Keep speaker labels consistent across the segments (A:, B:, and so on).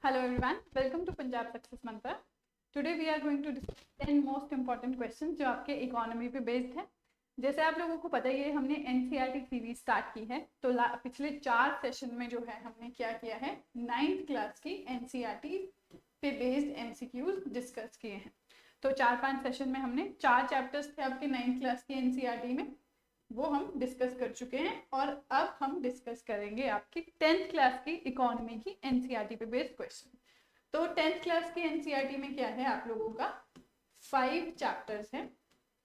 A: Hello everyone, welcome to Punjab Success Mantra. Today we are going to discuss 10 most important questions जो आपके economy पे based है। जैसे आप लोगों को पता ही है, हमने एनसीईआरटी सीरीज स्टार्ट की है, तो पिछले 4 सेशन में जो है हमने क्या किया है, 9th क्लास की एनसीईआरटी पे बेस्ड एमसीक्यूज डिस्कस किए हैं। तो 4-5 सेशन में हमने 4 चैप्टर्स थे आपके 9th क्लास की एनसीईआरटी में, वो हम डिस्कस कर चुके हैं। और अब हम डिस्कस करेंगे आपकी 10th क्लास की इकोनॉमी की एनसीईआरटी पे बेस्ड क्वेश्चन। तो 10th क्लास की एनसीईआरटी में क्या है, आप लोगों का 5 चैप्टर्स हैं।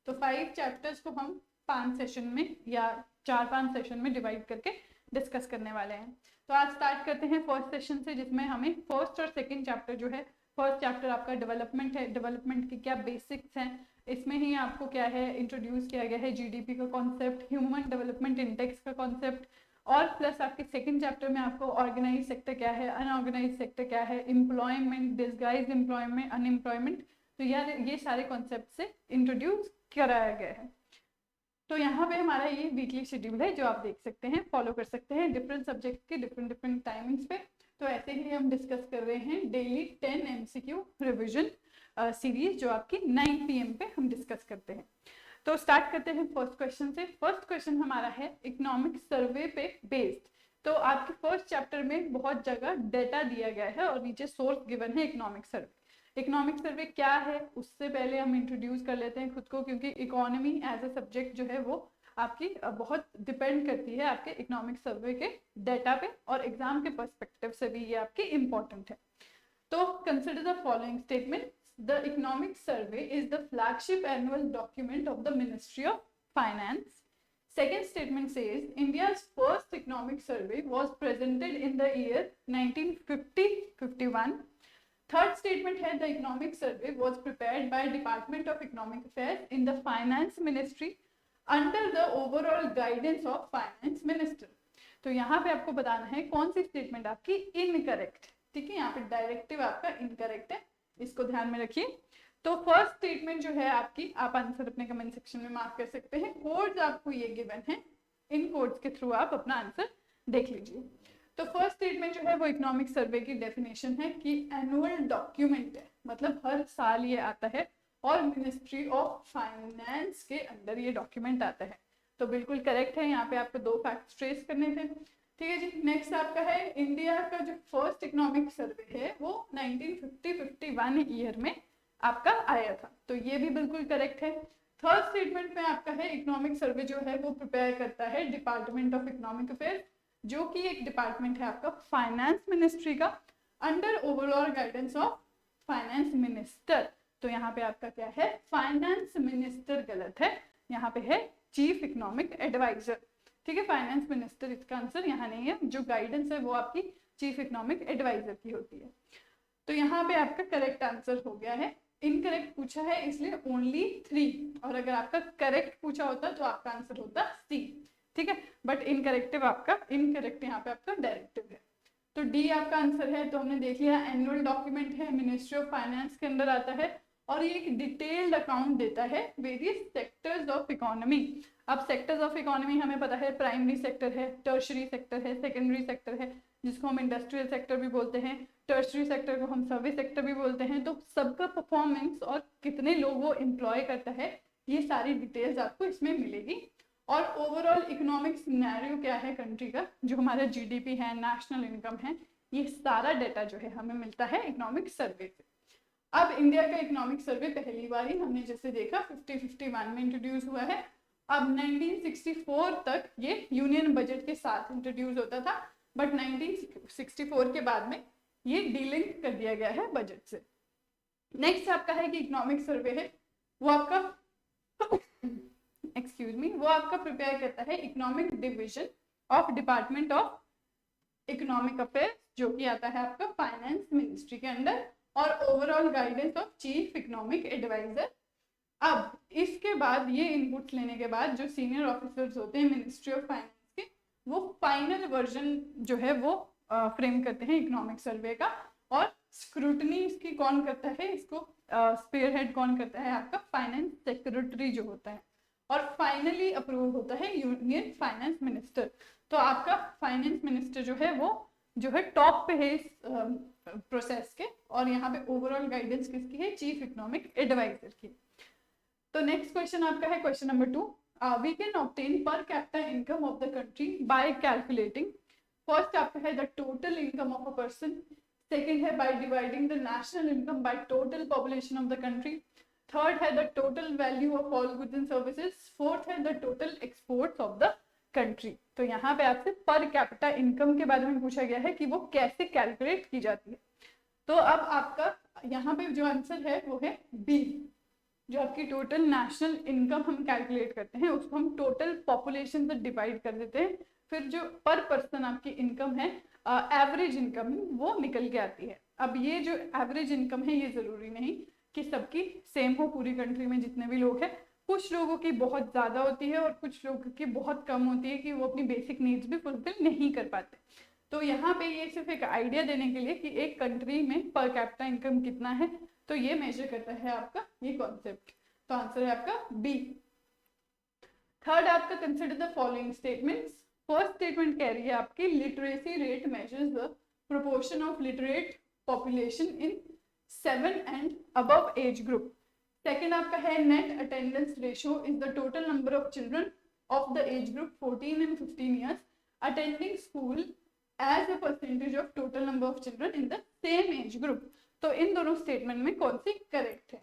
A: तो 5 चैप्टर्स को हम 5 सेशन में या 4-5 सेशन में डिवाइड करके डिस्कस करने वाले हैं। तो आज स्टार्ट करते हैं फर्स्ट सेशन से, जिसमें हमें फर्स्ट और सेकेंड चैप्टर जो है, फर्स्ट चैप्टर आपका डेवलपमेंट है, डेवलपमेंट की क्या बेसिक्स हैं, इसमें ही आपको क्या है इंट्रोड्यूस किया गया है जीडीपी का कॉन्सेप्ट, ह्यूमन डेवलपमेंट इंडेक्स का कॉन्सेप्ट, और प्लस आपके सेकंड चैप्टर में आपको ऑर्गेनाइज सेक्टर क्या है, अनऑर्गेनाइज सेक्टर क्या है, एम्प्लॉयमेंट, डिसगाइज एम्प्लॉयमेंट, अनएम्प्लॉयमेंट, तो यार ये सारे कॉन्सेप्ट से इंट्रोड्यूस कराया गया है। तो यहाँ पे हमारा ये वीकली शेड्यूल है जो आप देख सकते हैं, फॉलो कर सकते हैं डिफरेंट सब्जेक्ट के डिफरेंट टाइमिंग्स पे। तो ऐसे ही हम डिस्कस कर रहे हैं डेली 10 एमसीक्यू रिविजन सीरीज जो आपकी 9 PM पे हम डिस्कस करते हैं। तो स्टार्ट करते हैं फर्स्ट क्वेश्चन से। फर्स्ट क्वेश्चन हमारा है इकोनॉमिक सर्वे पे बेस्ड। तो आपके फर्स्ट चैप्टर में बहुत जगह डेटा दिया गया है और नीचे सोर्स गिवन है इकोनॉमिक सर्वे। इकोनॉमिक सर्वे क्या है उससे पहले हम इंट्रोड्यूस कर लेते हैं खुद को, क्योंकि इकोनॉमी एज ए सब्जेक्ट जो है वो आपकी बहुत डिपेंड करती है आपके इकोनॉमिक सर्वे के डेटा पे, और एग्जाम के पर्सपेक्टिव से भी ये आपकी इंपॉर्टेंट है। तो consider the following statement. The economic survey is the flagship annual document of the Ministry of Finance. Second statement says India's first economic survey was presented in the year 1950-51. Third statement है the economic survey was prepared by Department of Economic Affairs in the Finance Ministry under the overall guidance of Finance Minister. तो यहाँ पे आपको बताना है कौन सी statement आपकी incorrect, ठीक है, यहाँ पे डायरेक्टिव आपका इनकरेक्ट है, इसको ध्यान में रखिए। तो फर्स्ट स्टेटमेंट जो है आपकी, आप आंसर अपने कमेंट सेक्शन में मार्क कर सकते हैं। कोड्स आपको ये गिवन है, इन कोड्स के थ्रू आप अपना आंसर देख लीजिए। तो फर्स्ट स्टेटमेंट जो है वो इकोनॉमिक सर्वे की डेफिनेशन है कि एनुअल डॉक्यूमेंट है, मतलब हर साल ये आता है और मिनिस्ट्री ऑफ फाइनेंस के अंदर ये डॉक्यूमेंट आता है। तो बिल्कुल करेक्ट है, यहाँ पे आपको 2 फैक्ट्स ट्रेस करने थे, ठीक है जी। नेक्स्ट आपका है इंडिया का जो फर्स्ट इकोनॉमिक सर्वे है वो 1950-51 ईयर में आपका आया था, तो ये भी बिल्कुल करेक्ट है। थर्ड स्टेटमेंट में आपका है इकोनॉमिक सर्वे जो है वो प्रिपेयर करता है डिपार्टमेंट ऑफ इकोनॉमिक अफेयर्स, जो कि एक डिपार्टमेंट है आपका फाइनेंस मिनिस्ट्री का, under overall guidance of finance minister. तो यहाँ पे आपका क्या है, फाइनेंस मिनिस्टर गलत है, यहाँ पे है चीफ इकोनॉमिक एडवाइजर, ठीक है। फाइनेंस मिनिस्टर इसका आंसर यहाँ नहीं है, जो गाइडेंस है वो आपकी चीफ इकोनॉमिक एडवाइजर की होती है। तो यहाँ पे आपका करेक्ट आंसर हो गया है। इनकरेक्ट पूछा है इसलिए ओनली 3, और अगर आपका करेक्ट पूछा होता तो आपका आंसर होता C, ठीक है। बट इनकरेक्टिव आपका इनकरेक्ट यहाँ पे आपका डायरेक्टिव है, तो D आपका आंसर है। तो हमने देख लिया एनुअल डॉक्यूमेंट है, मिनिस्ट्री ऑफ फाइनेंस के अंदर आता है और ये एक डिटेल्ड अकाउंट देता है वेरियस सेक्टर्स ऑफ इकोनॉमी। अब सेक्टर्स ऑफ इकोनॉमी हमें पता है, प्राइमरी सेक्टर है, टर्शरी सेक्टर है, सेकेंडरी सेक्टर है जिसको हम इंडस्ट्रियल सेक्टर भी बोलते हैं, टर्शरी सेक्टर को हम सर्विस सेक्टर भी बोलते हैं। तो सबका परफॉर्मेंस और कितने लोग वो एम्प्लॉय करता है, ये सारी डिटेल्स आपको इसमें मिलेगी। और ओवरऑल इकोनॉमिक सिनेरियो क्या है कंट्री का, जो हमारा जीडीपी है, नेशनल इनकम है, ये सारा डेटा जो है हमें मिलता है इकोनॉमिक सर्वे से। अब इंडिया का इकोनॉमिक सर्वे पहली बार ही हमने जैसे देखा 50-51 में इंट्रोड्यूस हुआ है। अब 1964 तक ये यूनियन बजट के साथ इंट्रोड्यूस होता था, बट 1964 के बाद में ये डीलिंक कर दिया गया है बजट से। नेक्स्ट आपका है कि इकोनॉमिक सर्वे है वो आपका वो आपका प्रिपेयर करता है economic division of department of economic affairs, जो कि आता है आपका फाइनेंस मिनिस्ट्री के अंदर, और overall guidance of chief economic adviser. अब इसके बाद ये इनपुट्स लेने के बाद जो सीनियर ऑफिसर्स होते हैं मिनिस्ट्री ऑफ फाइनेंस के, वो फाइनल वर्जन जो है वो फ्रेम करते हैं इकोनॉमिक सर्वे का, और स्क्रूटनी इसकी कौन करता है, इसको स्पेयरहेड कौन करता है, आपका फाइनेंस सेक्रेटरी जो होता है, और फाइनली अप्रूव होता है यूनियन फाइनेंस मिनिस्टर। तो आपका फाइनेंस मिनिस्टर जो है वो जो है टॉप पे है इस प्रोसेस के, और यहाँ पे ओवरऑल गाइडेंस किसकी है, चीफ इकोनॉमिक एडवाइजर की। तो नेक्स्ट क्वेश्चन आपका है question number 2, we can obtain per capita income of the country by calculating. First आपका है the total income of a person, second है by dividing the national income by total population of the country, third है the total value of all goods and services, fourth है the total exports of the country. तो यहाँ पे आपसे पर capita income के बारे में पूछा गया है कि वो कैसे कैलकुलेट की जाती है। तो अब आपका यहाँ पे जो आंसर है वो है बी, जो आपकी टोटल नेशनल इनकम हम कैलकुलेट करते हैं उसको हम टोटल पॉपुलेशन से डिवाइड कर देते हैं, फिर जो पर पर्सन आपकी इनकम है एवरेज इनकम वो निकल के आती है। अब ये जो एवरेज इनकम है ये जरूरी नहीं कि सबकी सेम हो, पूरी कंट्री में जितने भी लोग हैं, कुछ लोगों की बहुत ज़्यादा होती है और कुछ लोगों की बहुत कम होती है कि वो अपनी बेसिक नीड्स भी फुलफिल नहीं कर पाते। तो यहाँ पे ये सिर्फ एक आइडिया देने के लिए कि एक कंट्री में पर कैपिटा इनकम कितना है, तो ये मेजर करता है आपका ये कॉन्सेप्ट। तो आंसर है आपका बी। थर्ड आपका consider the following statements. First statement कह रही है आपकी literacy rate measures the proportion of literate population in 7 and above age group. Second आपका है net attendance ratio is the total number of children of the age group 14 and 15 years attending school as a percentage of total number of children in the same age group. तो इन दोनों statement में कौन C correct है?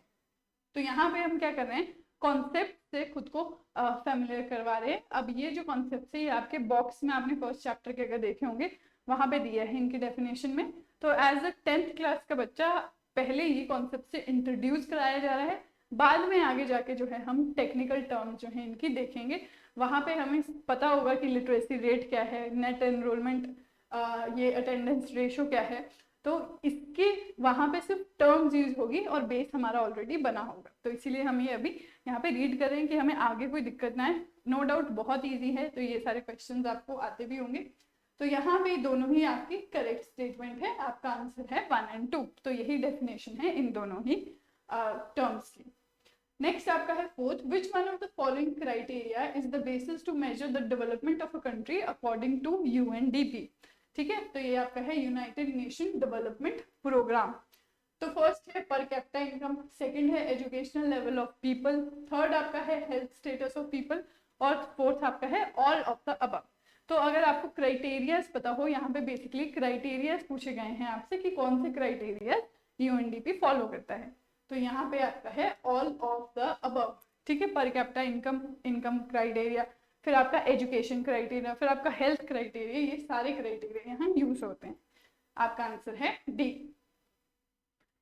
A: तो यहाँ पे हम क्या कर रहे हैं, कॉन्सेप्ट से खुद को फेमिलियर करवा रहे हैं। अब ये जो कॉन्सेप्ट है ये आपके बॉक्स में आपने फर्स्ट चैप्टर के अगर देखे होंगे वहां पे दिया है इनकी डेफिनेशन में। तो एज अ 10th क्लास का बच्चा पहले ये कॉन्सेप्ट से इंट्रोड्यूस कराया जा रहा है, बाद में आगे जाके जो है हम टेक्निकल टर्म जो है इनकी देखेंगे, वहां पे हमें पता होगा कि लिटरेसी रेट क्या है, नेट एनरोलमेंट, ये अटेंडेंस रेशियो क्या है। तो इसके वहां पे सिर्फ टर्म्स यूज होगी और बेस हमारा ऑलरेडी बना होगा। तो इसीलिए हम ये अभी यहाँ पे रीड कर रहे हैं कि हमें आगे कोई दिक्कत ना है। नो डाउट बहुत इजी है, तो ये सारे क्वेश्चंस आपको आते भी होंगे। तो यहाँ पे दोनों ही आपकी करेक्ट स्टेटमेंट है, आपका आंसर है 1 and 2। तो यही डेफिनेशन है इन दोनों ही टर्म्स की। नेक्स्ट आपका है fourth, which one of the following criteria is the basis to measure the development of a country according to UNDP। ठीक है, तो ये आपका है यूनाइटेड नेशन डेवलपमेंट प्रोग्राम। तो फर्स्ट है पर कैपिटा इनकम, सेकंड है educational level of people, third आपका है हेल्थ स्टेटस ऑफ पीपल, और फोर्थ आपका है ऑल ऑफ द अबव। तो अगर आपको क्राइटेरियाज पता हो, यहाँ पे बेसिकली क्राइटेरियाज पूछे गए हैं आपसे कि कौन से क्राइटेरिया UNDP फॉलो करता है। तो यहाँ पे आपका है ऑल ऑफ द अबव। ठीक है, पर कैपिटा इनकम क्राइटेरिया, फिर आपका एजुकेशन क्राइटेरिया, फिर आपका हेल्थ क्राइटेरिया, ये सारे क्राइटेरिया यहाँ यूज होते हैं। आपका आंसर है डी।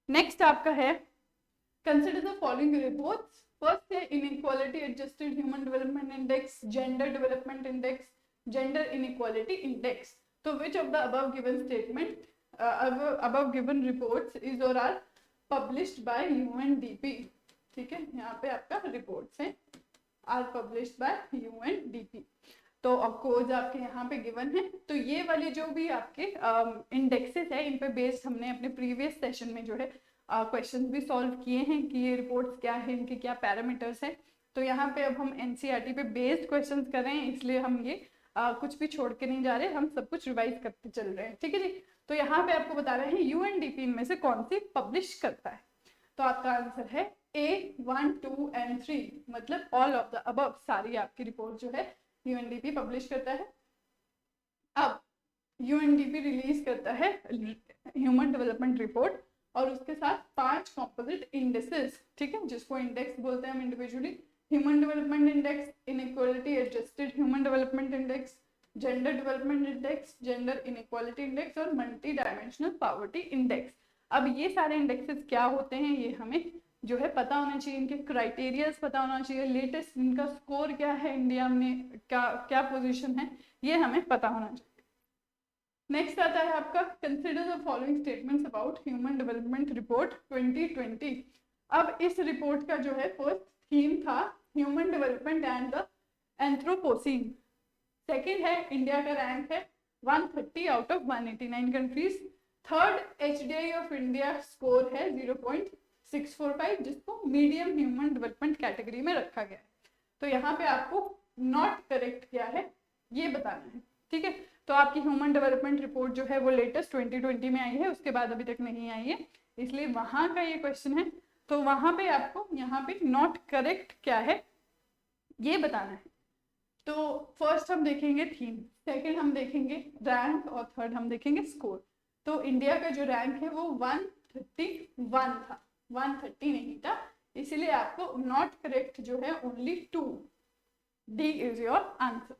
A: नेक्स्ट आपका है consider the following reports. First है inequality adjusted human development index, gender development index, gender inequality index. तो which of the above given statement above given reports is और आर पब्लिश्ड बाय UNDP। ठीक है, यहाँ पे आपका रिपोर्ट्स हैं are published by UNDP। तो ऑफकोर्स आपके यहाँ पे गिवन है। तो ये वाले जो भी आपके इंडेक्सेस है इन पे बेस्ड हमने अपने प्रीवियस सेशन में जो है क्वेश्चन भी सॉल्व किए हैं कि ये रिपोर्ट्स क्या है, इनके क्या पैरामीटर्स है। तो यहाँ पे अब हम NCERT पे बेस्ड क्वेश्चन कर रहे हैं, इसलिए हम ये कुछ भी छोड़ के नहीं जा रहे, हम सब कुछ रिवाइज करते चल रहे हैं। ठीक है जी। तो यहाँ पे आपको बता रहे हैं UNDP इनमें से कौन सी पब्लिश करता है। तो आपका आंसर है A, 1, 2 and 3, मतलब ऑल ऑफ द अबव सारी आपकी रिपोर्ट जो है UNDP पब्लिश करता है। अब UNDP रिलीज करता है ह्यूमन डेवलपमेंट रिपोर्ट और उसके साथ 5 कॉम्पोजिट इंडेक्सेस। ठीक है, जिसको इंडेक्स बोलते हैं हम individually, human development index, inequality adjusted human development index, gender development index, gender inequality index और मल्टी डायमेंशनल पॉवर्टी इंडेक्स। अब ये सारे इंडेक्सेस क्या होते हैं ये हमें जो है पता होना चाहिए, इनके क्राइटेरियाज पता होना चाहिए, लेटेस्ट इनका स्कोर क्या है, इंडिया में क्या पोजीशन है, ये हमें पता होना चाहिए। नेक्स्ट आता है आपका consider the following statements about human development report 2020। अब इस रिपोर्ट का जो है फर्स्ट थीम था human development and the anthropocene. Second है इंडिया का रैंक है 130 out of 189 countries. Third HDI of India score है 0.645, जिसको मीडियम ह्यूमन डेवलपमेंट कैटेगरी में रखा गया है। तो यहाँ पे आपको नॉट करेक्ट क्या है ये बताना है। ठीक है, तो आपकी ह्यूमन डेवलपमेंट रिपोर्ट जो है वो लेटेस्ट 2020 में आई है, उसके बाद अभी तक नहीं आई है, इसलिए वहां का ये क्वेश्चन है। तो वहां पे आपको यहाँ पे नॉट करेक्ट क्या है ये बताना है। तो फर्स्ट हम देखेंगे थीम, सेकंड हम देखेंगे रैंक और थर्ड हम देखेंगे स्कोर। तो इंडिया का जो रैंक है वो 131 था, 130 नहीं था, इसीलिए आपको नॉट करेक्ट जो है only 2, D is your answer.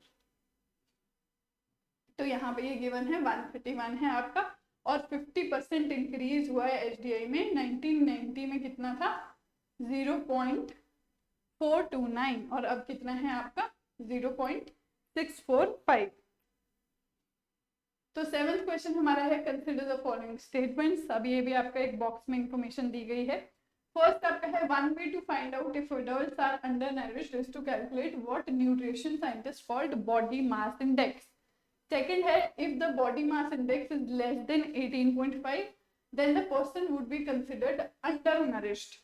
A: तो यहाँ पे ये गिवन है 131 है आपका, और 50% इंक्रीज हुआ है एचडीआई में। 1990 में कितना था 0.429 और अब कितना है आपका 0.645। तो सेवंथ क्वेश्चन हमारा है कंसिडर द फॉलोइंग स्टेटमेंट्स। अब ये भी आपका एक बॉक्स में इंफॉर्मेशन दी गई है। फर्स्ट आपका है one way to find out if adults are undernourished is to calculate what nutrition scientists called body mass index. Second है if the body mass index is less than 18.5 then the person would be considered undernourished.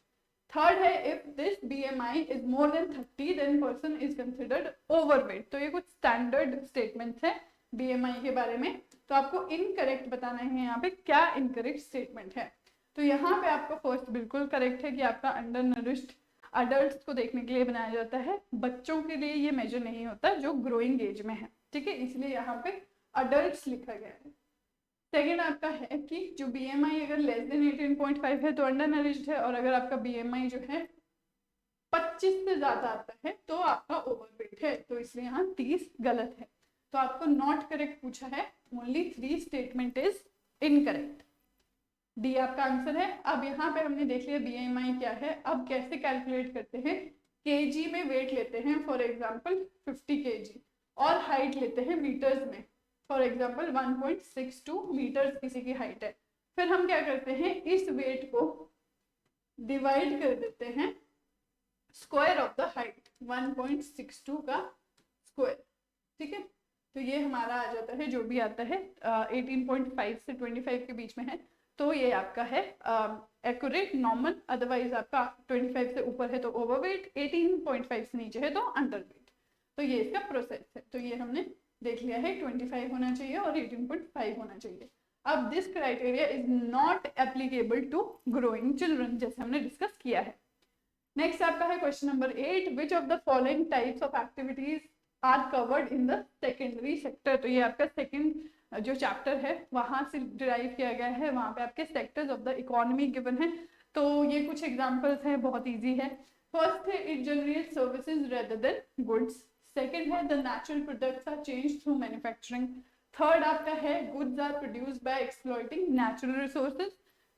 A: Third है if this BMI is more than 30 then person is considered overweight. तो ये कुछ standard statements है BMI के बारे में, तो आपको इनकरेक्ट बताना है यहाँ पे क्या इनकरेक्ट स्टेटमेंट है। तो यहाँ पे आपका फर्स्ट बिल्कुल करेक्ट है कि आपका अंडर नरिश्ड अडल्ट को देखने के लिए बनाया जाता है, बच्चों के लिए ये मेजर नहीं होता जो ग्रोइंग एज में है, ठीक है, इसलिए यहाँ पे अडल्ट लिखा गया है। सेकेंड आपका है कि जो BMI अगर लेस देन 18.5 है तो अंडर नरिश्ड है, और अगर आपका BMI जो है 25 से ज्यादा आता है तो आपका ओवरवेट है, तो इसलिए यहाँ 30 गलत है। तो आपको नॉट करेक्ट पूछा है, only 3 statement is incorrect, D आपका आंसर है। अब यहाँ पे हमने देख लिया BMI क्या है, अब कैसे कैलकुलेट करते हैं, केजी में वेट लेते हैं फॉर एग्जांपल 50 kg, और हाइट लेते हैं मीटर्स में, फॉर एग्जांपल 1.62 मीटर्स किसी की हाइट है। फिर हम क्या करते हैं, इस वेट को डिवाइड कर देते हैं स्क्वायर ऑफ द हाइट, 1.62 का स्क्वायर, ठीक है। तो ये हमारा आ जाता है, जो भी आता है 18.5 से 25 के बीच में है तो ये आपका है एक्यूरेट नॉर्मल, अदरवाइज आपका 25 से ऊपर है तो ओवरवेट, 18.5 से नीचे है तो अंडरवेट। तो ये इसका प्रोसेस है। तो ये हमने देख लिया है 25 होना चाहिए और 18.5 होना चाहिए। अब this criteria is not applicable to growing children, जैसे हमने डिस्कस किया है। नेक्स्ट आपका है question number 8, which of the following types of activities are covered in the secondary sector. तो ये आपका सेकेंड जो चैप्टर है वहां से डिराइव किया गया है, वहां पे आपके sectors of the economy given है। तो ये कुछ एग्जांपल्स हैं, बहुत इजी है। फर्स्ट है it generates services rather than goods. Second है the natural products are changed through manufacturing. Third आपका है goods are produced by exploiting natural resources.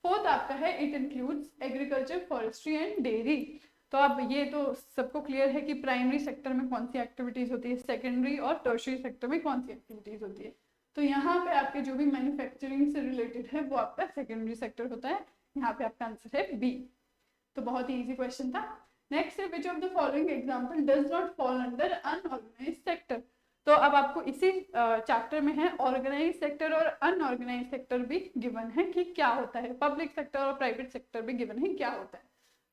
A: Fourth आपका है it includes agriculture, forestry and dairy. तो अब ये तो सबको क्लियर है कि प्राइमरी सेक्टर में कौन सी एक्टिविटीज होती है, सेकेंडरी और टर्शियरी सेक्टर में कौन सी एक्टिविटीज होती है। तो यहाँ पे आपके जो भी मैन्युफैक्चरिंग से रिलेटेड है वो आपका सेकेंडरी सेक्टर होता है, यहाँ पे आपका आंसर है बी। तो बहुत ही इजी क्वेश्चन था। नेक्स्ट है विच of the following example does not fall under unorganised sector. तो अब आपको इसी चैप्टर में है ऑर्गेनाइज सेक्टर और अनऑर्गेनाइज सेक्टर भी गिवन है कि क्या होता है, पब्लिक सेक्टर और प्राइवेट सेक्टर भी गिवन है क्या होता है।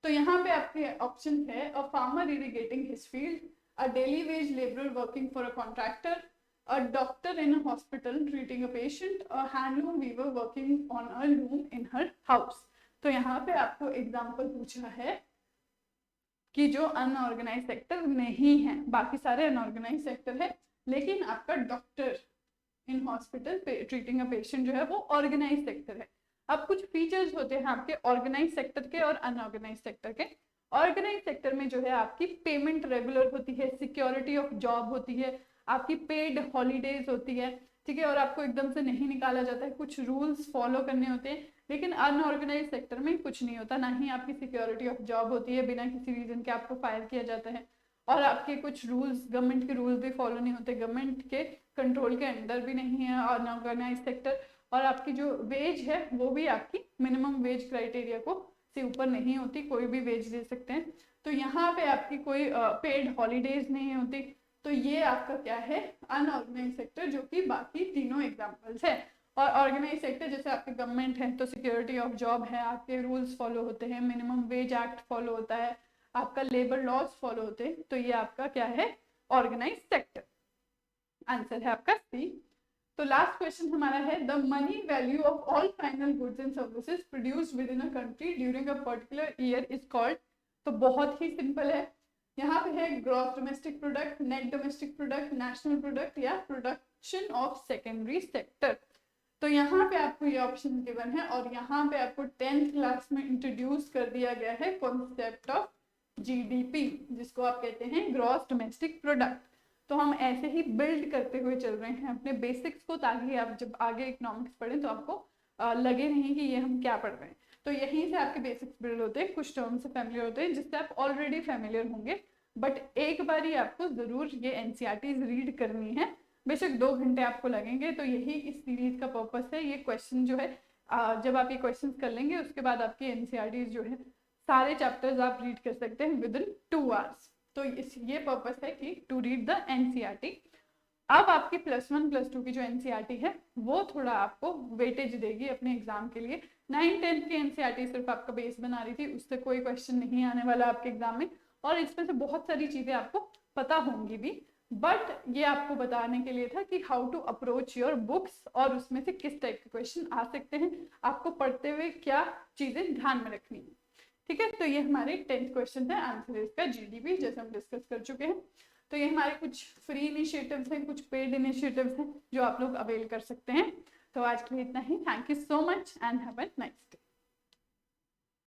A: तो यहाँ पे आपके ऑप्शन है a farmer irrigating his field, a daily wage labourer working for a contractor, a doctor in a hospital treating a patient, a handloom weaver working on a loom in her house। तो यहाँ पे आपको example पूछा है कि जो unorganised sector नहीं है, बाकी सारे अनऑर्गेनाइज सेक्टर है, लेकिन आपका doctor in hospital treating a patient जो है वो ऑर्गेनाइज सेक्टर है। अब कुछ फीचर्स होते हैं आपके ऑर्गेनाइज सेक्टर के और अनऑर्गेनाइज सेक्टर के। ऑर्गेनाइज सेक्टर में जो है आपकी पेमेंट रेगुलर होती है, सिक्योरिटी ऑफ जॉब होती है, आपकी पेड हॉलीडेज होती है, ठीक है, और आपको एकदम से नहीं निकाला जाता है, कुछ रूल्स फॉलो करने होते हैं। लेकिन अनऑर्गेनाइज सेक्टर में कुछ नहीं होता, ना ही आपकी सिक्योरिटी ऑफ जॉब होती है, बिना किसी रीजन के आपको फायर किया जाता है, और आपके कुछ रूल्स, गवर्नमेंट के रूल्स भी फॉलो नहीं होते, गवर्नमेंट के कंट्रोल के अंडर भी नहीं है अनऑर्गेनाइज सेक्टर। और आपकी जो वेज है वो भी आपकी मिनिमम वेज क्राइटेरिया को से ऊपर नहीं होती, कोई भी वेज दे सकते हैं। तो यहाँ पे आपकी कोई पेड हॉलीडेज नहीं होती। तो ये आपका क्या है, अनऑर्गेनाइज सेक्टर, जो कि बाकी तीनों एग्जांपल्स है। और ऑर्गेनाइज सेक्टर जैसे आपके गवर्नमेंट है तो सिक्योरिटी ऑफ जॉब है, आपके रूल्स फॉलो होते हैं, मिनिमम वेज एक्ट फॉलो होता है, आपका लेबर लॉज फॉलो होते हैं। तो ये आपका क्या है, ऑर्गेनाइज सेक्टर। आंसर है आपका सी। तो लास्ट क्वेश्चन हमारा है the money value of all final goods and services produced with in a country during a particular year is called. तो बहुत ही सिंपल है, यहाँ पे है gross domestic product, net domestic product, national product या production of secondary sector. तो यहाँ पे आपको ये ऑप्शन गिवन है और यहाँ पे आपको 10th क्लास में इंट्रोड्यूस कर दिया गया है कॉन्सेप्ट ऑफ जीडीपी, जिसको आप कहते हैं ग्रॉस डोमेस्टिक प्रोडक्ट। तो हम ऐसे ही बिल्ड करते हुए चल रहे हैं अपने बेसिक्स को, ताकि आप जब आगे इकोनॉमिक्स पढ़ें तो आपको लगे नहीं कि ये हम क्या पढ़ रहे हैं। तो यहीं से आपके बेसिक्स बिल्ड होते हैं, कुछ टर्म से फैमिलियर होते हैं जिससे आप ऑलरेडी फैमिलियर होंगे, बट एक बार ही आपको जरूर ये एनसीईआरटीज रीड करनी है, बेशक 2 घंटे आपको लगेंगे। तो यही इस सीरीज का पर्पस है। ये क्वेश्चन जो है जब आप ये क्वेश्चंस कर लेंगे उसके बाद आपकी एनसीईआरटीज जो है सारे चैप्टर्स आप रीड कर सकते हैं विद इन 2 आवर्स। तो ये पर्पस है कि टू रीड द एनसीईआरटी। अब आपकी +1 +2 की जो एनसीईआरटी है वो थोड़ा आपको वेटेज देगी अपने एग्जाम के लिए। 9th 10th की एनसीईआरटी सिर्फ आपका बेस बना रही थी, उससे कोई क्वेश्चन नहीं आने वाला आपके एग्जाम में, और इसमें से बहुत सारी चीजें आपको पता होंगी भी, बट ये आपको बताने के लिए था कि how to approach your books और उसमें से किस टाइप के क्वेश्चन आ सकते हैं, आपको पढ़ते हुए क्या चीजें ध्यान में रखनी है। ठीक है, तो ये हमारे 10th क्वेश्चन है, आंसर है इसका जीडीपी, जैसे हम डिस्कस कर चुके हैं। तो ये हमारे कुछ फ्री इनिशिएटिव्स हैं, कुछ पेड इनिशिएटिव्स हैं जो आप लोग अवेल कर सकते हैं। तो आज के लिए इतना ही। Thank you so much and have a nice day.